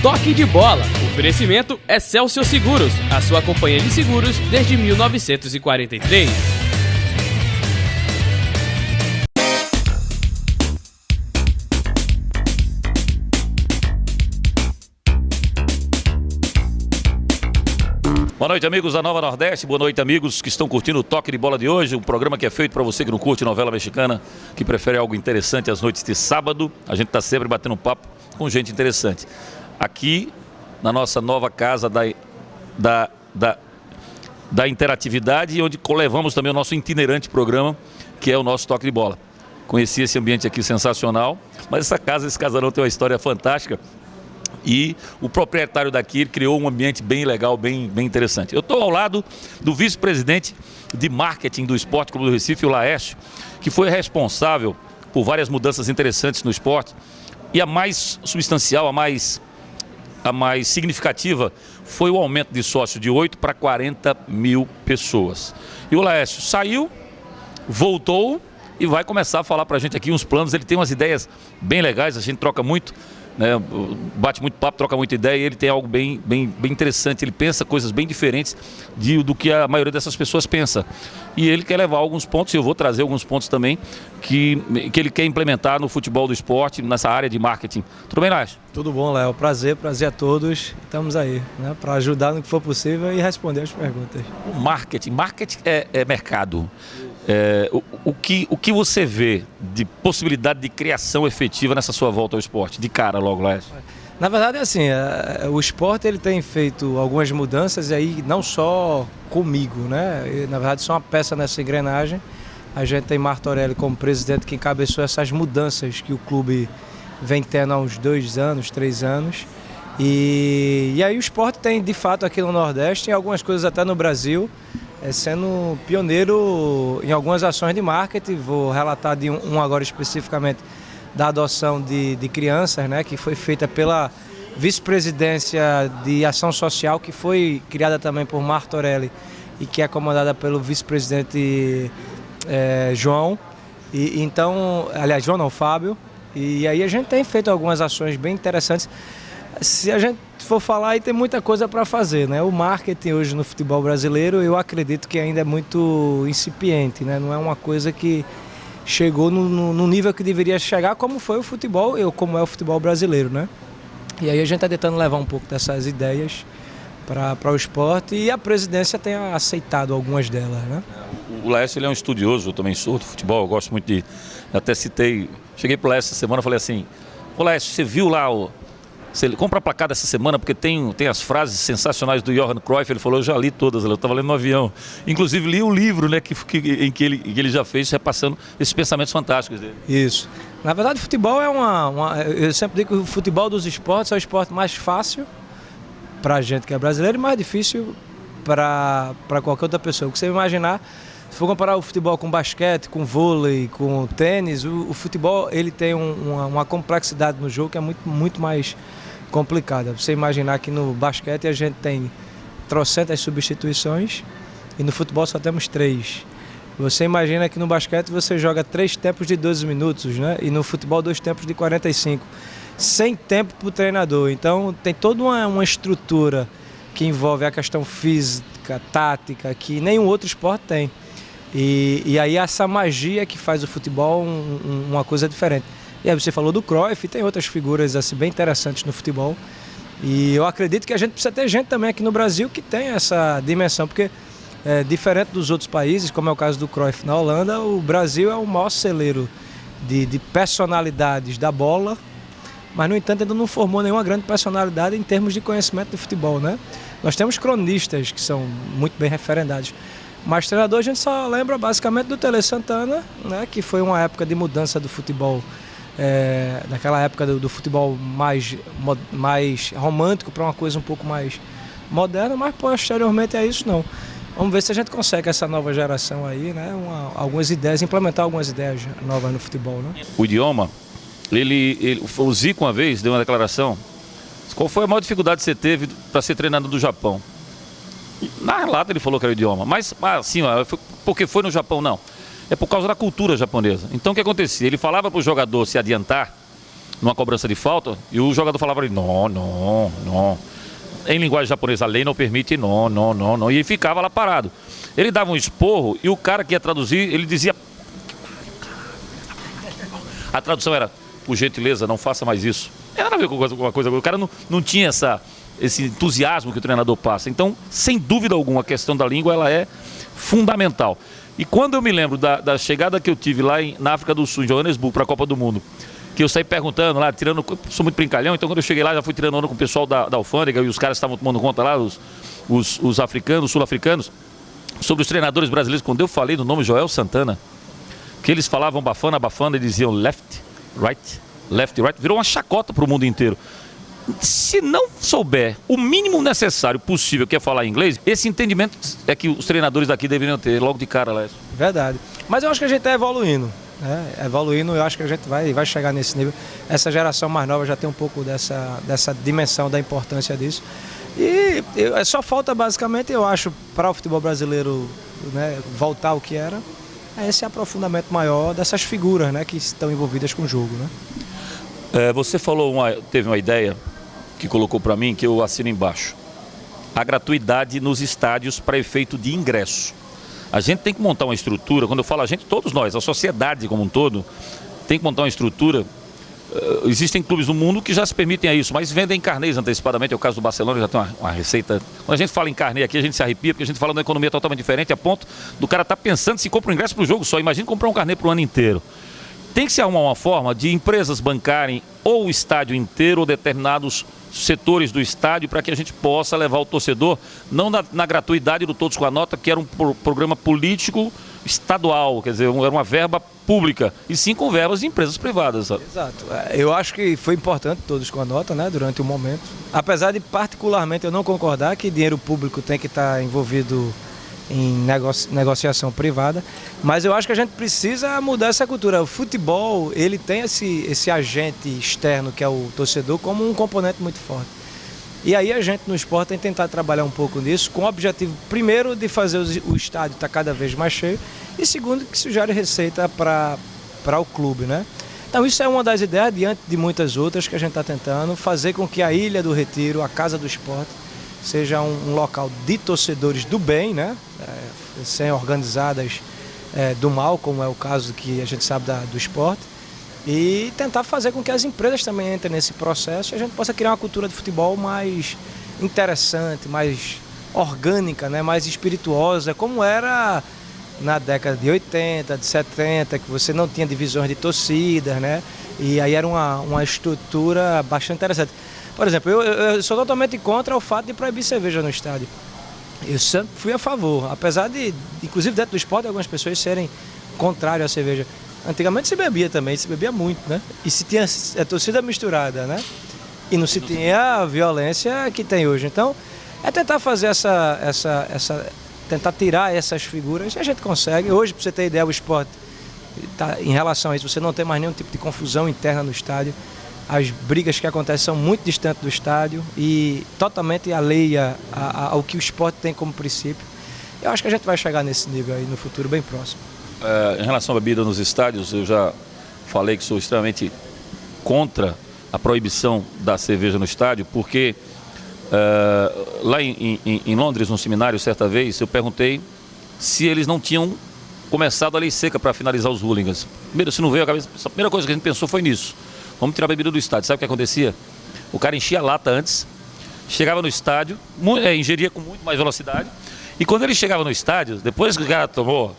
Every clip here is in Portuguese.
Toque de Bola. Oferecimento Excelsior Seguros, a sua companhia de seguros desde 1943. Boa noite, amigos da Nova Nordeste, boa noite, amigos que estão curtindo o Toque de Bola de hoje, um programa que é feito para você que não curte novela mexicana, que prefere algo interessante às noites de sábado. A gente está sempre batendo um papo com gente interessante. Aqui, na nossa nova casa da interatividade, onde levamos também o nosso itinerante programa, que é o nosso Toque de Bola. Conheci esse ambiente aqui sensacional, mas esse casarão tem uma história fantástica. E o proprietário daqui criou um ambiente bem legal, bem interessante. Eu estou ao lado do vice-presidente de marketing do Esporte Clube do Recife, o Laércio, que foi responsável por várias mudanças interessantes no esporte. E a mais substancial, a mais significativa, foi o aumento de sócio de 8 para 40 mil pessoas. E o Laércio saiu, voltou e vai começar a falar para a gente aqui uns planos. Ele tem umas ideias bem legais, a gente troca muito, né, bate muito papo, troca muita ideia, e ele tem algo bem interessante. Ele pensa coisas bem diferentes do que a maioria dessas pessoas pensa. E ele quer levar alguns pontos, e eu vou trazer alguns pontos também, que ele quer implementar no futebol do esporte, nessa área de marketing. Tudo bem, Laércio? Tudo bom, Léo. Prazer a todos. Estamos aí, né, para ajudar no que for possível e responder as perguntas. O marketing é mercado. O que você vê de possibilidade de criação efetiva nessa sua volta ao esporte? De cara logo, Laércio. Na verdade é assim, o esporte ele tem feito algumas mudanças e aí não só comigo, né? Na verdade sou uma peça nessa engrenagem. A gente tem Martorelli como presidente que encabeçou essas mudanças que o clube vem tendo há uns 2 anos, 3 anos. E aí o esporte tem de fato aqui no Nordeste, em algumas coisas até no Brasil, sendo pioneiro em algumas ações de marketing. Vou relatar de um agora especificamente, da adoção de crianças, né, que foi feita pela vice-presidência de ação social, que foi criada também por Martorelli e que é comandada pelo vice-presidente João, João não, Fábio. E aí a gente tem feito algumas ações bem interessantes. Se a gente for falar, aí tem muita coisa para fazer, né? O marketing hoje no futebol brasileiro, eu acredito que ainda é muito incipiente, né? Não é uma coisa que chegou no nível que deveria chegar, como foi o futebol, como é o futebol brasileiro, né? E aí a gente está tentando levar um pouco dessas ideias para o esporte, e a presidência tem aceitado algumas delas, né? O Laércio, ele é um estudioso, eu também sou do futebol, eu gosto muito de... Até citei, cheguei para o Laércio essa semana e falei assim: ô Laércio, você viu lá Você compra a placada essa semana, porque tem as frases sensacionais do Johan Cruyff. Ele falou, eu já li todas, eu estava lendo no avião. Inclusive li o livro, né, em que ele já fez, repassando esses pensamentos fantásticos dele. Isso. Na verdade, o futebol é eu sempre digo que o futebol dos esportes é o esporte mais fácil para a gente que é brasileiro e mais difícil para qualquer outra pessoa. O que você imaginar, se for comparar o futebol com basquete, com vôlei, com tênis, o futebol ele tem uma complexidade no jogo que é muito mais complicada. Você imaginar que no basquete a gente tem trocentas substituições e no futebol só temos 3. Você imagina que no basquete você joga 3 tempos de 12 minutos, né? E no futebol 2 tempos de 45, sem tempo para o treinador. Então tem toda uma estrutura que envolve a questão física, tática, que nenhum outro esporte tem. E aí essa magia que faz o futebol uma coisa diferente. E aí você falou do Cruyff, e tem outras figuras assim, bem interessantes no futebol. E eu acredito que a gente precisa ter gente também aqui no Brasil que tem essa dimensão, porque diferente dos outros países, como é o caso do Cruyff na Holanda, o Brasil é o maior celeiro de personalidades da bola, mas no entanto ainda não formou nenhuma grande personalidade em termos de conhecimento de futebol, né? Nós temos cronistas que são muito bem referendados, mas treinador a gente só lembra basicamente do Tele Santana, né, que foi uma época de mudança do futebol, naquela época do futebol mais romântico para uma coisa um pouco mais moderna, mas posteriormente é isso não. Vamos ver se a gente consegue essa nova geração aí, né, algumas ideias, implementar algumas ideias novas no futebol, né? O idioma, o Zico uma vez deu uma declaração. Qual foi a maior dificuldade que você teve para ser treinador do Japão? Na lata ele falou que era o idioma, mas assim, porque foi no Japão, não. É por causa da cultura japonesa. Então o que acontecia? Ele falava para o jogador se adiantar numa cobrança de falta, e o jogador falava ali, não, não, não. Em linguagem japonesa, a lei não permite, não, não, não, não. E ele ficava lá parado. Ele dava um esporro e o cara que ia traduzir, ele dizia... A tradução era, por gentileza, não faça mais isso. Não tem nada a ver com alguma coisa. O cara não tinha esse entusiasmo que o treinador passa. Então, sem dúvida alguma, a questão da língua ela é fundamental. E quando eu me lembro da chegada que eu tive lá na África do Sul, em Joanesburgo, para a Copa do Mundo, que eu saí perguntando lá, tirando... Sou muito brincalhão, então quando eu cheguei lá, já fui tirando onda com o pessoal da alfândega, e os caras estavam tomando conta lá, os africanos, os sul-africanos, sobre os treinadores brasileiros. Quando eu falei do nome Joel Santana, que eles falavam Bafana, Bafana, e diziam left, right, virou uma chacota para o mundo inteiro. Se não souber o mínimo necessário possível, que é falar inglês, esse entendimento é que os treinadores daqui deveriam ter logo de cara, Lécio. Verdade. Mas eu acho que a gente está evoluindo. Evoluindo, eu acho que a gente vai chegar nesse nível. Essa geração mais nova já tem um pouco dessa dimensão da importância disso. E só falta basicamente, eu acho, para o futebol brasileiro, né, voltar ao que era, esse aprofundamento maior dessas figuras, né, que estão envolvidas com o jogo, né? Você teve uma ideia que colocou para mim, que eu assino embaixo. A gratuidade nos estádios para efeito de ingresso. A gente tem que montar uma estrutura, quando eu falo a gente, todos nós, a sociedade como um todo, tem que montar uma estrutura. Existem clubes no mundo que já se permitem a isso, mas vendem carnês antecipadamente. É o caso do Barcelona, já tem uma receita. Quando a gente fala em carnê aqui, a gente se arrepia, porque a gente fala de uma economia totalmente diferente, a ponto do cara estar pensando se compra um ingresso para o jogo só. Imagina comprar um carnê para o ano inteiro. Tem que se arrumar uma forma de empresas bancarem ou o estádio inteiro ou determinados setores do estádio para que a gente possa levar o torcedor, não na gratuidade do Todos com a Nota, que era um programa político estadual, quer dizer, era uma verba pública, e sim com verbas de empresas privadas. Sabe? Exato. Eu acho que foi importante Todos com a Nota, né, durante o momento. Apesar de particularmente eu não concordar que dinheiro público tem que estar envolvido em negociação privada, mas eu acho que a gente precisa mudar essa cultura. O futebol, ele tem esse agente externo que é o torcedor como um componente muito forte. E aí a gente no esporte tem que tentar trabalhar um pouco nisso, com o objetivo, primeiro, de fazer o estádio estar cada vez mais cheio, e segundo, que isso gere receita para o clube, né? Então isso é uma das ideias, diante de muitas outras, que a gente está tentando fazer com que a Ilha do Retiro, a Casa do Esporte, seja um local de torcedores do bem, né? Sem organizadas do mal, como é o caso que a gente sabe do esporte, e tentar fazer com que as empresas também entrem nesse processo e a gente possa criar uma cultura de futebol mais interessante, mais orgânica, né? Mais espirituosa, como era na década de 80, de 70, que você não tinha divisões de torcidas, né? E aí era uma estrutura bastante interessante. Por exemplo, eu sou totalmente contra o fato de proibir cerveja no estádio. Eu sempre fui a favor, apesar de, inclusive dentro do esporte, algumas pessoas serem contrárias à cerveja. Antigamente se bebia também, se bebia muito, né? E se tinha a torcida misturada, né? E não se tinha a violência que tem hoje. Então, é tentar fazer tentar tirar essas figuras, e a gente consegue. Hoje, para você ter ideia, o esporte, em relação a isso, você não tem mais nenhum tipo de confusão interna no estádio. As brigas que acontecem são muito distantes do estádio e totalmente alheia ao que o esporte tem como princípio. Eu acho que a gente vai chegar nesse nível aí no futuro bem próximo. Em relação à bebida nos estádios, eu já falei que sou extremamente contra a proibição da cerveja no estádio, porque lá em Londres, num seminário, certa vez, eu perguntei se eles não tinham começado a lei seca para finalizar os hooligans. Primeiro, se não veio a cabeça, a primeira coisa que a gente pensou foi nisso. Vamos tirar a bebida do estádio. Sabe o que acontecia? O cara enchia a lata antes, chegava no estádio, ingeria com muito mais velocidade, e quando ele chegava no estádio, depois que o cara tomou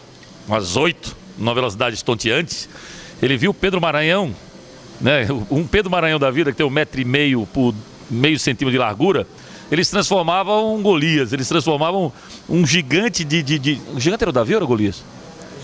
umas 8, numa velocidade estonteante, ele viu o Pedro Maranhão, né? Um Pedro Maranhão da vida, que tem 1,5 m por meio centímetro de largura, eles transformavam um Golias, eles transformavam um gigante O gigante era o Davi ou era o Golias?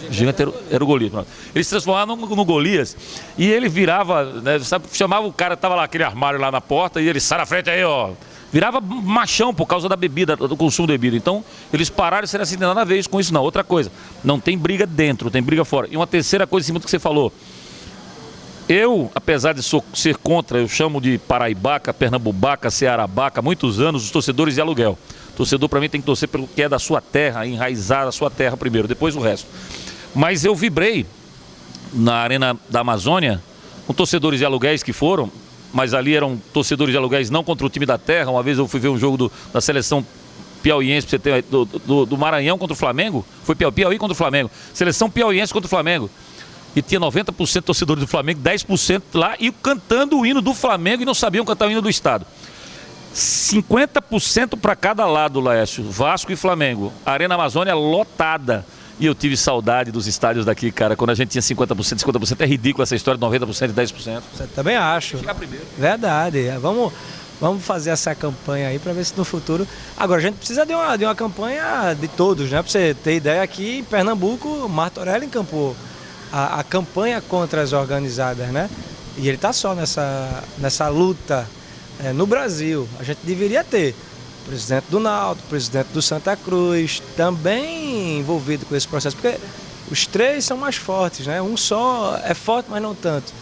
O gigante era o Golias. Pronto. Eles se transformavam no Golias e ele virava, né, chamava o cara, tava lá aquele armário lá na porta e ele sai na frente aí, ó. Virava machão por causa da bebida, do consumo de bebida. Então, eles pararam de ser assim, nada a ver com isso não. Outra coisa, não tem briga dentro, tem briga fora. E uma terceira coisa em cima do que você falou. Eu, apesar de ser contra, eu chamo de paraibaca, pernambubaca, cearabaca, há muitos anos, os torcedores de aluguel. Torcedor, para mim, tem que torcer pelo que é da sua terra, enraizar a sua terra primeiro, depois o resto. Mas eu vibrei na Arena da Amazônia com torcedores de aluguéis que foram, mas ali eram torcedores de aluguéis não contra o time da terra. Uma vez eu fui ver um jogo da seleção piauiense, pra você ter, do Maranhão contra o Flamengo. Foi Piauí contra o Flamengo. Seleção piauiense contra o Flamengo. E tinha 90% torcedores do Flamengo, 10% lá, e cantando o hino do Flamengo e não sabiam cantar o hino do estado. 50% para cada lado, Laércio. Vasco e Flamengo. Arena Amazônia lotada. E eu tive saudade dos estádios daqui, cara. Quando a gente tinha 50%, 50% é ridículo essa história de 90% e 10%. Você também acho. Chegar primeiro. Verdade. Vamos fazer essa campanha aí para ver se no futuro... Agora, a gente precisa de uma campanha de todos, né? Para você ter ideia, aqui em Pernambuco, Martorelli encampou a campanha contra as organizadas, né? E ele está só nessa luta no Brasil. A gente deveria ter o presidente do Náutico, o presidente do Santa Cruz, também envolvido com esse processo, porque os três são mais fortes, né? Um só é forte, mas não tanto.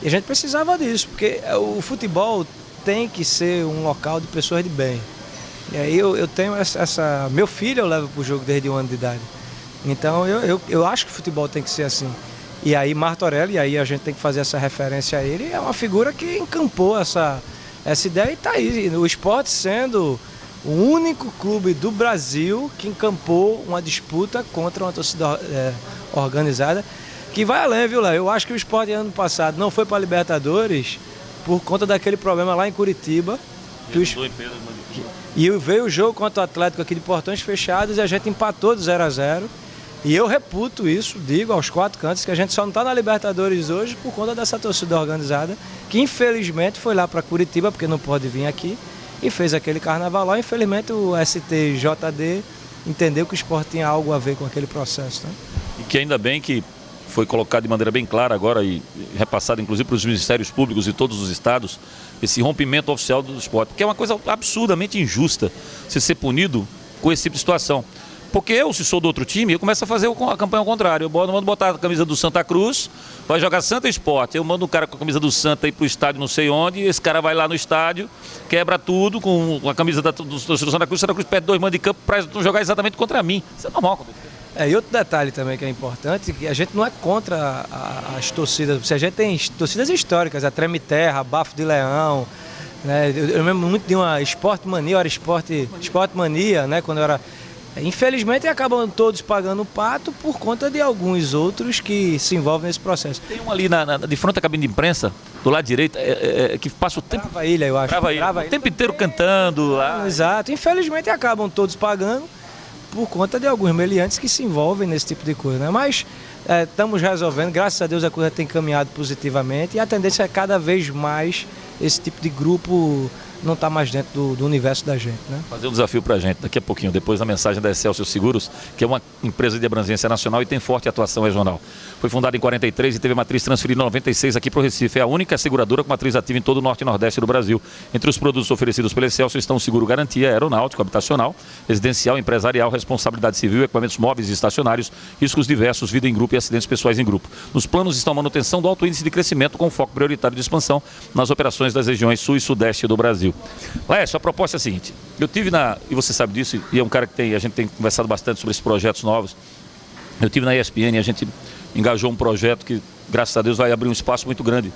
E a gente precisava disso, porque o futebol tem que ser um local de pessoas de bem. E aí eu tenho essa... Meu filho eu levo para o jogo desde 1 ano de idade. Então eu acho que o futebol tem que ser assim. E aí Martorelli, e aí a gente tem que fazer essa referência a ele, é uma figura que encampou essa ideia e está aí. O Sport sendo o único clube do Brasil que encampou uma disputa contra uma torcida organizada, que vai além, viu, Léo? Eu acho que o Sport ano passado não foi para a Libertadores por conta daquele problema lá em Curitiba. E veio o jogo contra o Atlético aqui de portões fechados e a gente empatou de 0-0. E eu reputo isso, digo aos 4 cantos, que a gente só não está na Libertadores hoje por conta dessa torcida organizada, que infelizmente foi lá para Curitiba, porque não pode vir aqui, e fez aquele carnaval lá. Infelizmente o STJD entendeu que o Sport tinha algo a ver com aquele processo, né? E que ainda bem que foi colocado de maneira bem clara agora e repassado inclusive para os ministérios públicos de todos os estados, esse rompimento oficial do Sport, que é uma coisa absurdamente injusta você ser punido com esse tipo de situação. Porque eu, se sou do outro time, eu começo a fazer a campanha ao contrário. Eu mando botar a camisa do Santa Cruz, vai jogar Santa Sport. Eu mando um cara com a camisa do Santa ir pro estádio não sei onde, e esse cara vai lá no estádio, quebra tudo com a camisa do Santa Cruz. Santa Cruz perde 2 mandos de campo para jogar exatamente contra mim. Isso é normal. E outro detalhe também que é importante, que a gente não é contra as torcidas. A gente tem torcidas históricas, a Treme Terra, a Bafo de Leão, né? Eu lembro muito de uma Sport Mania, era Sport Mania, né? Quando eu era... Infelizmente acabam todos pagando pato por conta de alguns outros que se envolvem nesse processo. Tem um ali de frente à cabine de imprensa, do lado direito, que passa o tempo... Trava Ilha, eu acho. Trava Ilha. O tempo inteiro cantando lá. Exato. Infelizmente acabam todos pagando por conta de alguns meliantes que se envolvem nesse tipo de coisa, né? Mas estamos resolvendo, graças a Deus a coisa tem caminhado positivamente e a tendência é cada vez mais esse tipo de grupo não está mais dentro do universo da gente, né? Fazer um desafio para a gente daqui a pouquinho, depois da mensagem da Excelsior Seguros, que é uma empresa de abrangência nacional e tem forte atuação regional. Foi fundada em 43 e teve matriz transferida em 96 aqui para o Recife. É a única seguradora com matriz ativa em todo o norte e nordeste do Brasil. Entre os produtos oferecidos pela Excelsior estão o seguro garantia aeronáutico, habitacional, residencial, empresarial, responsabilidade civil, equipamentos móveis e estacionários, riscos diversos, vida em grupo e acidentes pessoais em grupo. Nos planos estão a manutenção do alto índice de crescimento com foco prioritário de expansão nas operações das regiões sul e sudeste do Brasil. Laércio, a proposta é a seguinte, eu tive e você sabe disso, e é um cara que a gente tem conversado bastante sobre esses projetos novos. Eu tive na ESPN e a gente engajou um projeto que, graças a Deus, vai abrir um espaço muito grande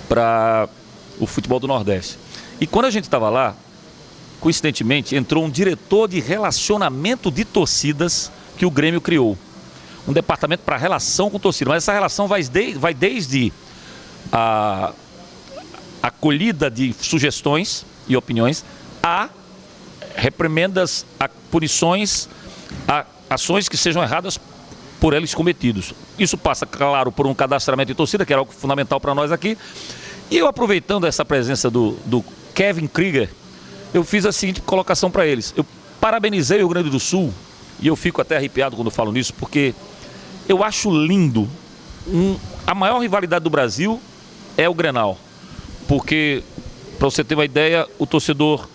para o futebol do Nordeste. E quando a gente estava lá, coincidentemente, entrou um diretor de relacionamento de torcidas que o Grêmio criou. Um departamento para relação com torcida, mas essa relação vai desde a acolhida de sugestões e opiniões, a reprimendas, a punições, a ações que sejam erradas por eles cometidos. Isso passa, claro, por um cadastramento de torcida, que era algo fundamental para nós aqui. E eu, aproveitando essa presença do Kevin Krieger, eu fiz a seguinte colocação para eles. Eu parabenizei o Rio Grande do Sul, e eu fico até arrepiado quando falo nisso, porque eu acho lindo. A maior rivalidade do Brasil é o Grenal. Porque, para você ter uma ideia, o torcedor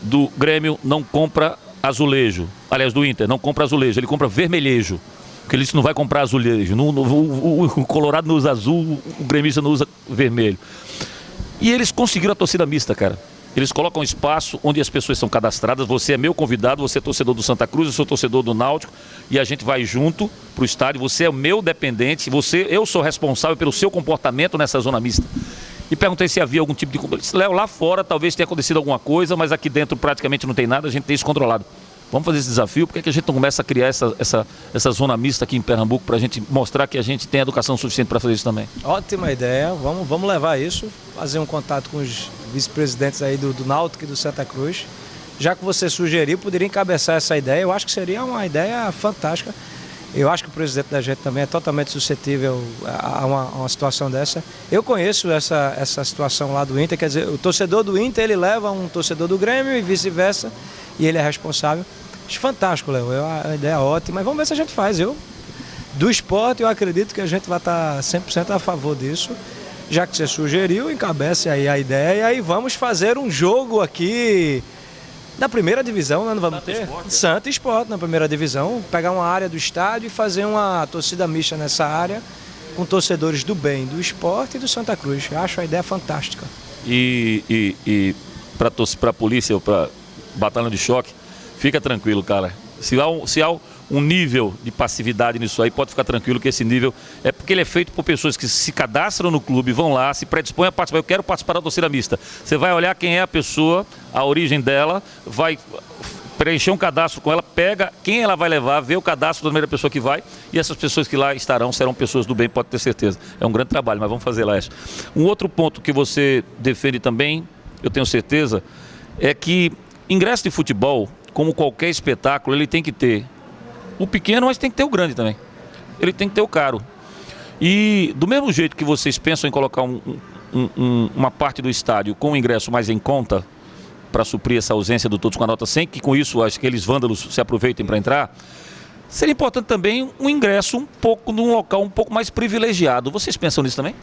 do Grêmio não compra azulejo. Aliás, do Inter, não compra azulejo, ele compra vermelhejo. Porque ele disse que não vai comprar azulejo. O Colorado não usa azul, o gremista não usa vermelho. E eles conseguiram a torcida mista, cara. Eles colocam um espaço onde as pessoas são cadastradas. Você é meu convidado, você é torcedor do Santa Cruz, eu sou torcedor do Náutico, e a gente vai junto para o estádio. Você é o meu dependente, eu sou responsável pelo seu comportamento nessa zona mista. E perguntei se havia algum tipo de... Léo, lá fora talvez tenha acontecido alguma coisa, mas aqui dentro praticamente não tem nada, a gente tem isso controlado. Vamos fazer esse desafio, por que a gente não começa a criar essa zona mista aqui em Pernambuco para a gente mostrar que a gente tem educação suficiente para fazer isso também? Ótima ideia, vamos levar isso, fazer um contato com os vice-presidentes aí do Náutico e do Santa Cruz. Já que você sugeriu, poderia encabeçar essa ideia, eu acho que seria uma ideia fantástica. Eu acho que o presidente da gente também é totalmente suscetível a uma situação dessa. Eu conheço essa situação lá do Inter, quer dizer, o torcedor do Inter, ele leva um torcedor do Grêmio e vice-versa, e ele é responsável. Acho fantástico, Léo, é uma ideia ótima, mas vamos ver se a gente faz. Do esporte, eu acredito que a gente vai estar 100% a favor disso, já que você sugeriu, encabece aí a ideia e vamos fazer um jogo aqui na primeira divisão, né? Não vamos ter? Santa Esporte na primeira divisão, pegar uma área do estádio e fazer uma torcida mista nessa área, com torcedores do bem, do esporte e do Santa Cruz. Eu acho a ideia fantástica. E para a polícia ou para batalhão de choque, fica tranquilo, cara. Se há um nível de passividade nisso aí, pode ficar tranquilo que esse nível é porque ele é feito por pessoas que se cadastram no clube, vão lá, se predispõem a participar. Eu quero participar da torcida mista. Você vai olhar quem é a pessoa, a origem dela, vai preencher um cadastro com ela, pega quem ela vai levar, vê o cadastro da primeira pessoa que vai, e essas pessoas que lá estarão serão pessoas do bem, pode ter certeza. É um grande trabalho, mas vamos fazer lá isso. Um outro ponto que você defende também, eu tenho certeza, é que ingresso de futebol, como qualquer espetáculo, ele tem que ter o pequeno, mas tem que ter o grande também. Ele tem que ter o caro. E do mesmo jeito que vocês pensam em colocar uma parte do estádio com o ingresso mais em conta, para suprir essa ausência do Todos com a Nota 100, que com isso acho que aqueles vândalos se aproveitem para entrar, seria importante também um ingresso um pouco num local um pouco mais privilegiado. Vocês pensam nisso também?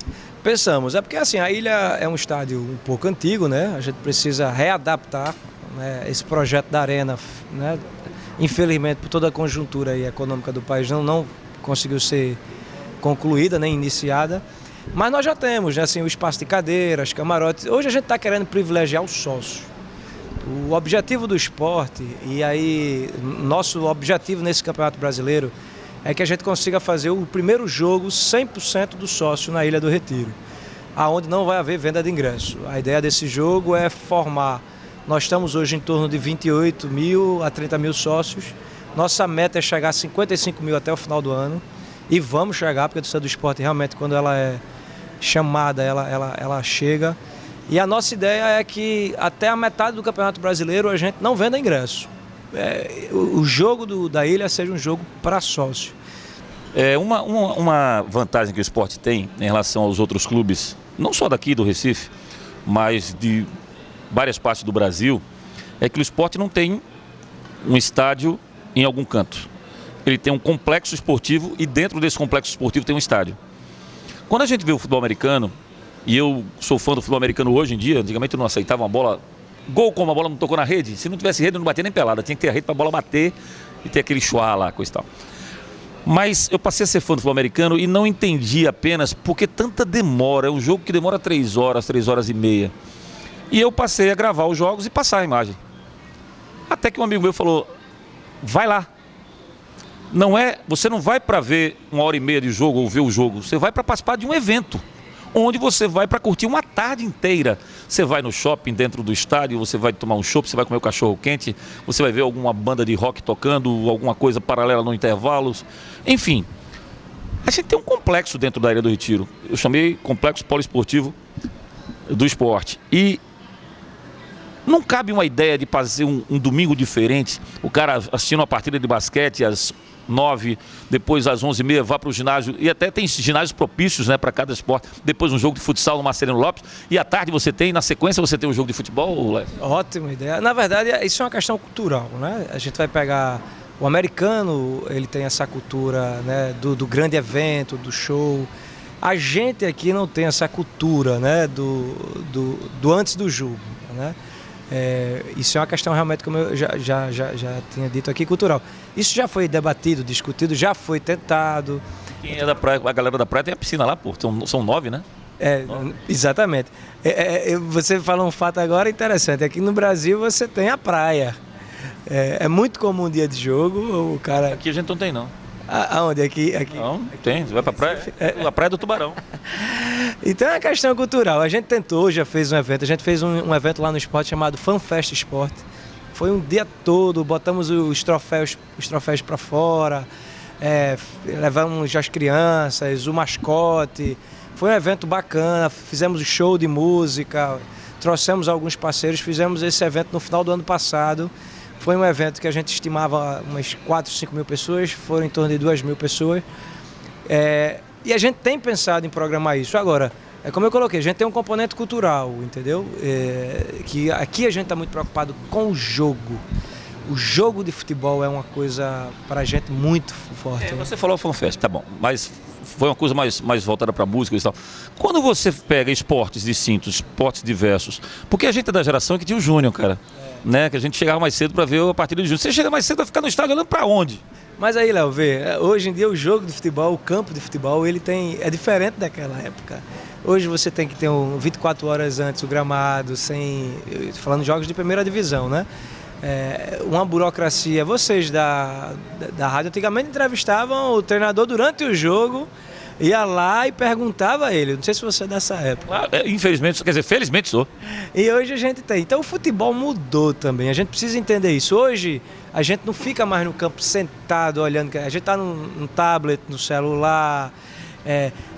Pensamos, é porque assim, a Ilha é um estádio um pouco antigo, né? A gente precisa readaptar, né, esse projeto da Arena, né? Infelizmente, por toda a conjuntura aí econômica do país, não conseguiu ser concluída, nem iniciada. Mas nós já temos, né, assim, o espaço de cadeiras, camarotes. Hoje a gente está querendo privilegiar o sócio. O objetivo do esporte, e aí nosso objetivo nesse Campeonato Brasileiro, é que a gente consiga fazer o primeiro jogo 100% do sócio na Ilha do Retiro, aonde não vai haver venda de ingresso. A ideia desse jogo é formar, nós estamos hoje em torno de 28 mil a 30 mil sócios, nossa meta é chegar a 55 mil até o final do ano, e vamos chegar, porque a torcida do esporte realmente, quando ela é chamada, ela chega. E a nossa ideia é que até a metade do Campeonato Brasileiro a gente não venda ingresso. O jogo da Ilha seja um jogo para sócio. Uma vantagem que o esporte tem em relação aos outros clubes, não só daqui do Recife, mas de várias partes do Brasil, é que o esporte não tem um estádio em algum canto. Ele tem um complexo esportivo e dentro desse complexo esportivo tem um estádio. Quando a gente vê o futebol americano, e eu sou fã do futebol americano hoje em dia, antigamente eu não aceitava uma bola, gol como a bola não tocou na rede, se não tivesse rede eu não batia nem pelada, tinha que ter a rede para a bola bater e ter aquele chuá lá, coisa e tal. Mas eu passei a ser fã do futebol americano e não entendi apenas porque tanta demora, é um jogo que demora 3 horas e meia. E eu passei a gravar os jogos e passar a imagem. Até que um amigo meu falou, vai lá. Você não vai para ver 1h30 de jogo ou ver o jogo, você vai para participar de um evento, onde você vai para curtir uma tarde inteira. Você vai no shopping dentro do estádio, você vai tomar um chopp, você vai comer um cachorro quente, você vai ver alguma banda de rock tocando, alguma coisa paralela no intervalo. Enfim, a gente tem um complexo dentro da Ilha do Retiro. Eu chamei Complexo Poliesportivo do Esporte. E não cabe uma ideia de fazer um domingo diferente, o cara assistindo uma partida de basquete às 9, depois às 11h30 vá para o ginásio, e até tem ginásios propícios, né, para cada esporte, depois um jogo de futsal no Marcelino Lopes, e à tarde você tem, na sequência você tem um jogo de futebol, Léo? Ótima ideia. Na verdade, isso é uma questão cultural, né? A gente vai pegar o americano, ele tem essa cultura, né, do grande evento, do show. A gente aqui não tem essa cultura, né, do antes do jogo, né? Isso é uma questão realmente, como eu já tinha dito aqui, cultural. Isso já foi debatido, discutido, já foi tentado. Quem é da praia, a galera da praia tem a piscina lá, pô, são 9, né? Exatamente. Você falou um fato agora interessante. Aqui no Brasil você tem a praia. É muito comum um dia de jogo, o cara... Aqui a gente não tem, não. Aonde? Aqui? Não, tem. Você vai pra praia? A praia do Tubarão. Então é uma questão cultural. A gente tentou, já fez um evento. A gente fez um evento lá no esporte chamado FanFest Sport. Foi um dia todo, botamos os troféus para fora, levamos as crianças, o mascote. Foi um evento bacana, fizemos o show de música, trouxemos alguns parceiros, fizemos esse evento no final do ano passado. Foi um evento que a gente estimava umas 4, 5 mil pessoas, foram em torno de 2 mil pessoas. E a gente tem pensado em programar isso. Agora, como eu coloquei, a gente tem um componente cultural, entendeu? Que aqui a gente está muito preocupado com o jogo. O jogo de futebol é uma coisa para a gente muito forte. Você falou FanFest, tá bom, mas foi uma coisa mais voltada para música e tal. Quando você pega esportes distintos, esportes diversos, porque a gente é da geração que tinha o Júnior, cara, né? Que a gente chegava mais cedo para ver a partida de Júnior. Você chega mais cedo para ficar no estádio olhando para onde? Mas aí, Léo, hoje em dia o jogo de futebol, o campo de futebol, é diferente daquela época. Hoje você tem que ter 24 horas antes o gramado, falando de jogos de primeira divisão, né? Uma burocracia. Vocês da rádio antigamente entrevistavam o treinador durante o jogo, ia lá e perguntava a ele. Não sei se você é dessa época. Infelizmente, quer dizer, felizmente sou. E hoje a gente tem. Então o futebol mudou também. A gente precisa entender isso. Hoje a gente não fica mais no campo sentado olhando. A gente está no tablet, no celular.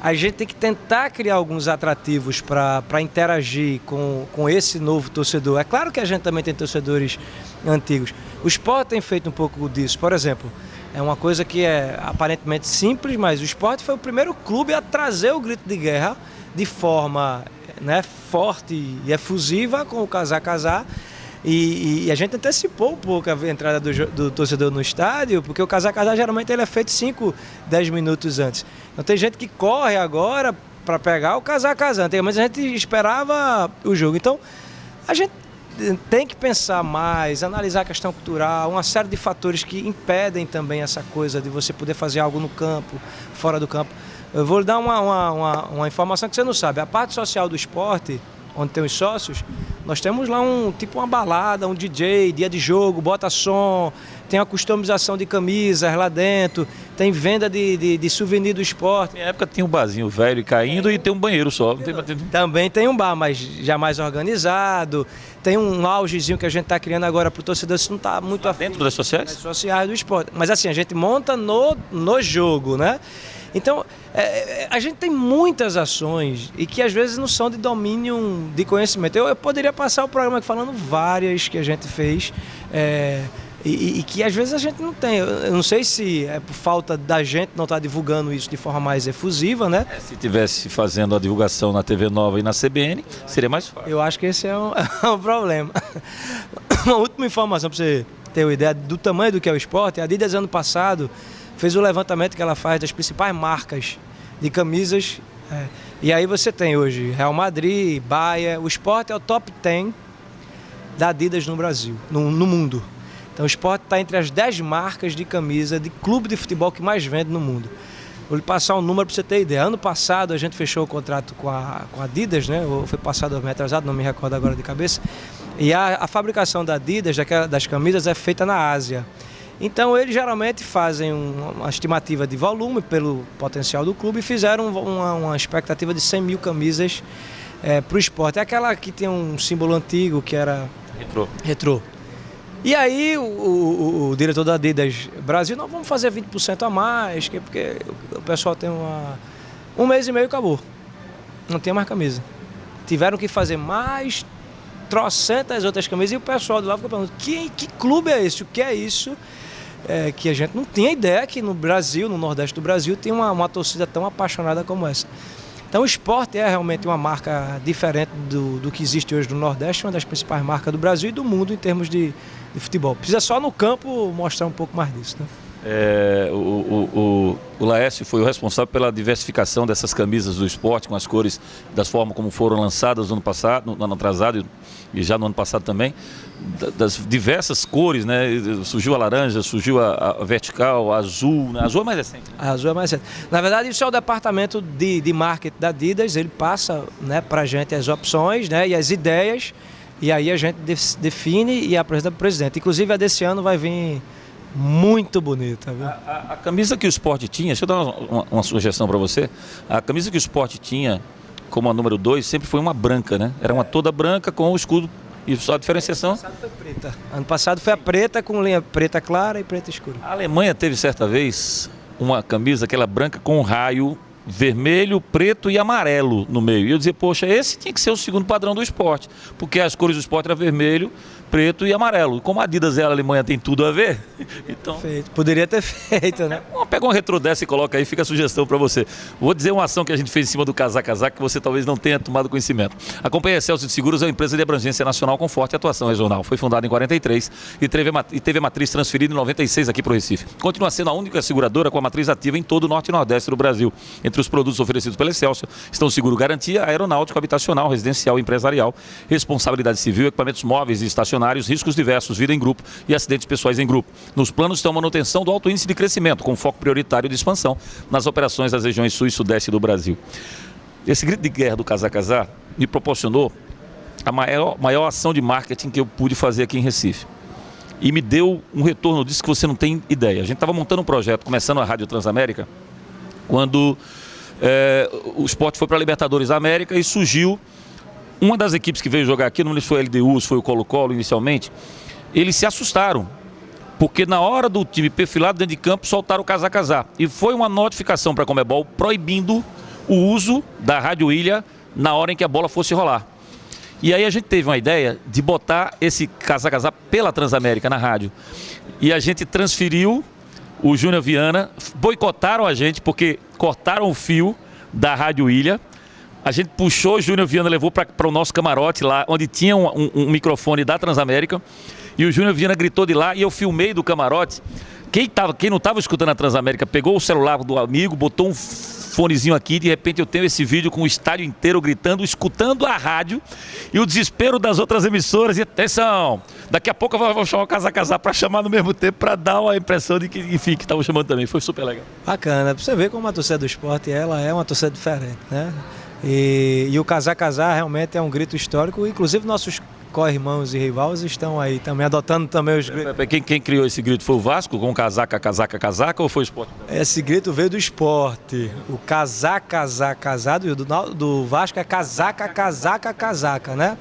A gente tem que tentar criar alguns atrativos para interagir com esse novo torcedor. É claro que a gente também tem torcedores antigos. O Sport tem feito um pouco disso. Por exemplo, é uma coisa que é aparentemente simples, mas o Sport foi o primeiro clube a trazer o grito de guerra de forma, né, forte e efusiva, com o casar. E a gente antecipou um pouco a entrada do torcedor no estádio, porque o casar geralmente ele é feito 5, 10 minutos antes. Então tem gente que corre agora para pegar o casar. Antigamente a gente esperava o jogo. Então a gente tem que pensar mais, analisar a questão cultural, uma série de fatores que impedem também essa coisa de você poder fazer algo no campo, fora do campo. Eu vou lhe dar uma informação que você não sabe. A parte social do esporte, onde tem os sócios, nós temos lá uma balada, um DJ, dia de jogo, bota som, tem a customização de camisas lá dentro, tem venda de souvenir do esporte. Na época tinha um barzinho velho caindo e tem um banheiro só. Também tem um bar, mas já mais organizado. Tem um loungezinho que a gente está criando agora para o torcedor, isso não está muito dentro das sociais? Das sociais do esporte. Mas assim, a gente monta no jogo, né? Então, a gente tem muitas ações e que às vezes não são de domínio de conhecimento. Eu poderia passar o programa aqui falando várias que a gente fez e que às vezes a gente não tem. Eu não sei se é por falta da gente não estar divulgando isso de forma mais efusiva, né? Se tivesse fazendo a divulgação na TV Nova e na CBN, seria mais fácil. Eu acho que esse é um problema. Uma última informação para você ter uma ideia do tamanho do que é o esporte. A Adidas, ano passado, fez o levantamento que ela faz das principais marcas de camisas. E aí você tem hoje Real Madrid, Bayer. O Sport é o top 10 da Adidas no Brasil, no mundo. Então o Sport está entre as 10 marcas de camisa de clube de futebol que mais vende no mundo. Vou lhe passar um número para você ter ideia. Ano passado a gente fechou o contrato com a Adidas, né? Ou foi passado meio atrasado, não me recordo agora de cabeça. E a fabricação da Adidas, das camisas, é feita na Ásia. Então eles geralmente fazem uma estimativa de volume pelo potencial do clube e fizeram uma expectativa de 100 mil camisas para o esporte. É aquela que tem um símbolo antigo que era retrô. E aí o diretor da Adidas Brasil, não, vamos fazer 20% a mais, porque o pessoal tem um mês e meio acabou. Não tem mais camisa. Tiveram que fazer mais trocentas outras camisas e o pessoal de lá ficou perguntando, que clube é esse? O que é isso? Que a gente não tinha ideia que no Brasil, no Nordeste do Brasil, tem uma torcida tão apaixonada como essa. Então o Sport é realmente uma marca diferente do que existe hoje no Nordeste, uma das principais marcas do Brasil e do mundo em termos de futebol. Precisa só no campo mostrar um pouco mais disso, né? O Laércio foi o responsável pela diversificação dessas camisas do esporte, com as cores das formas como foram lançadas no ano passado, no ano atrasado e já no ano passado também, das diversas cores, né? Surgiu a laranja, surgiu a vertical, a azul, né? A azul é mais recente. A azul é mais recente. Na verdade, isso é o departamento de marketing da Adidas, ele passa, né, pra gente as opções, né, e as ideias, e aí a gente define e apresenta para o presidente. Inclusive, a desse ano vai vir muito bonita, viu? A camisa que o Sport tinha, deixa eu dar uma sugestão para você. A camisa que o Sport tinha, como a número 2, sempre foi uma branca, né? Era uma toda branca com o escudo. E só a diferenciação? Ano passado foi preta. Ano passado foi a preta com linha preta clara e preta escura. A Alemanha teve certa vez uma camisa, aquela branca com um raio vermelho, preto e amarelo no meio. E eu dizia, poxa, esse tinha que ser o segundo padrão do esporte, porque as cores do esporte eram vermelho, preto e amarelo. Como a Adidas e a Alemanha tem tudo a ver, então... Feito. Poderia ter feito, né? Pega um retrô dessa e coloca aí, fica a sugestão para você. Vou dizer uma ação que a gente fez em cima do Casaca que você talvez não tenha tomado conhecimento. A Companhia Excelsior de Seguros é uma empresa de abrangência nacional com forte atuação regional. Foi fundada em 43 e teve a matriz transferida em 96 aqui para o Recife. Continua sendo a única seguradora com a matriz ativa em todo o norte e nordeste do Brasil. Entre os produtos oferecidos pela Excelsior estão seguro garantia, aeronáutico, habitacional, residencial e empresarial, responsabilidade civil, equipamentos móveis e estacionários, riscos diversos, vida em grupo e acidentes pessoais em grupo. Nos planos estão a manutenção do alto índice de crescimento, com foco prioritário de expansão nas operações das regiões sul e sudeste do Brasil. Esse grito de guerra do Casar me proporcionou a maior ação de marketing que eu pude fazer aqui em Recife. E me deu um retorno disso que você não tem ideia. A gente estava montando um projeto, começando a Rádio Transamérica, quando o Sport foi para a Libertadores da América e surgiu uma das equipes que veio jogar aqui, não lembro se foi a LDU, se foi o Colo-Colo inicialmente, eles se assustaram. Porque na hora do time perfilado dentro de campo, soltaram o Casar. E foi uma notificação para a Conmebol proibindo o uso da Rádio Ilha na hora em que a bola fosse rolar. E aí a gente teve uma ideia de botar esse Casar pela Transamérica na rádio. E a gente transferiu o Júnior Viana, boicotaram a gente porque cortaram o fio da Rádio Ilha. A gente puxou o Júnior Viana, levou para o nosso camarote lá, onde tinha um microfone da Transamérica. E o Júnior Viana gritou de lá e eu filmei do camarote. Quem não estava escutando a Transamérica pegou o celular do amigo, botou um fonezinho aqui e de repente eu tenho esse vídeo com o estádio inteiro gritando, escutando a rádio e o desespero das outras emissoras. E atenção, daqui a pouco eu vou chamar o Casar para chamar no mesmo tempo para dar uma impressão de que, enfim, que estavam chamando também. Foi super legal. Bacana, para você ver como a torcida do esporte ela é uma torcida diferente, né? E o Casar realmente é um grito histórico, inclusive nossos co-irmãos e rivais estão aí também adotando também os gritos. Quem criou esse grito foi o Vasco, com casaca ou foi o Sport? Esse grito veio do esporte. O casado e o do Vasco é casaca, né?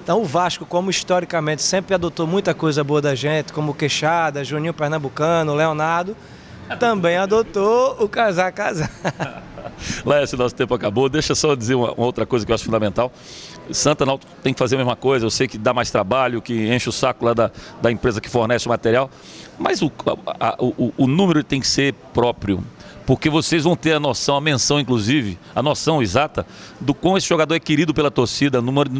Então o Vasco, como historicamente sempre adotou muita coisa boa da gente, como Queixada, Juninho Pernambucano, Leonardo, também adotou o casar. Laércio, nosso tempo acabou. Deixa eu só dizer uma outra coisa que eu acho fundamental. Santa Náutico tem que fazer a mesma coisa. Eu sei que dá mais trabalho, que enche o saco lá da empresa que fornece o material, mas o número tem que ser próprio, porque vocês vão ter a noção, a menção inclusive, a noção exata do quão esse jogador é querido pela torcida, número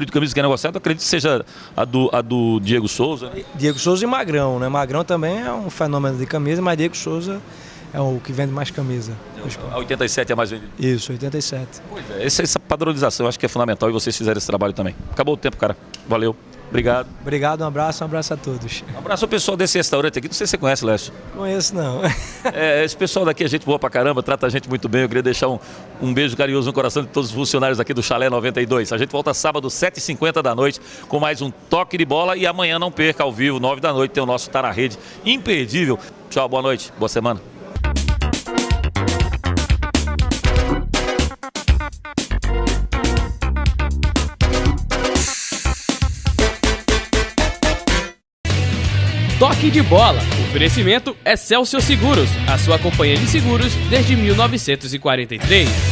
de camisas que é negociado. Acredito que seja a do Diego Souza. Diego Souza e Magrão, né? Magrão também é um fenômeno de camisa, mas Diego Souza é o que vende mais camisa. A 87 é mais vendido. Isso, 87. Pois é, essa padronização eu acho que é fundamental e vocês fizeram esse trabalho também. Acabou o tempo, cara. Valeu. Obrigado. Obrigado, um abraço a todos. Um abraço ao pessoal desse restaurante aqui. Não sei se você conhece, Lécio. Conheço, não. Esse pessoal daqui é gente boa pra caramba, trata a gente muito bem. Eu queria deixar um beijo carinhoso no coração de todos os funcionários aqui do Chalé 92. A gente volta sábado, 7h50 da noite, com mais um Toque de Bola. E amanhã não perca, ao vivo, 9 da noite, tem o nosso Tá na Rede. Imperdível. Tchau, boa noite, boa semana. Toque de Bola. Oferecimento Excelsior Seguros, a sua companhia de seguros desde 1943.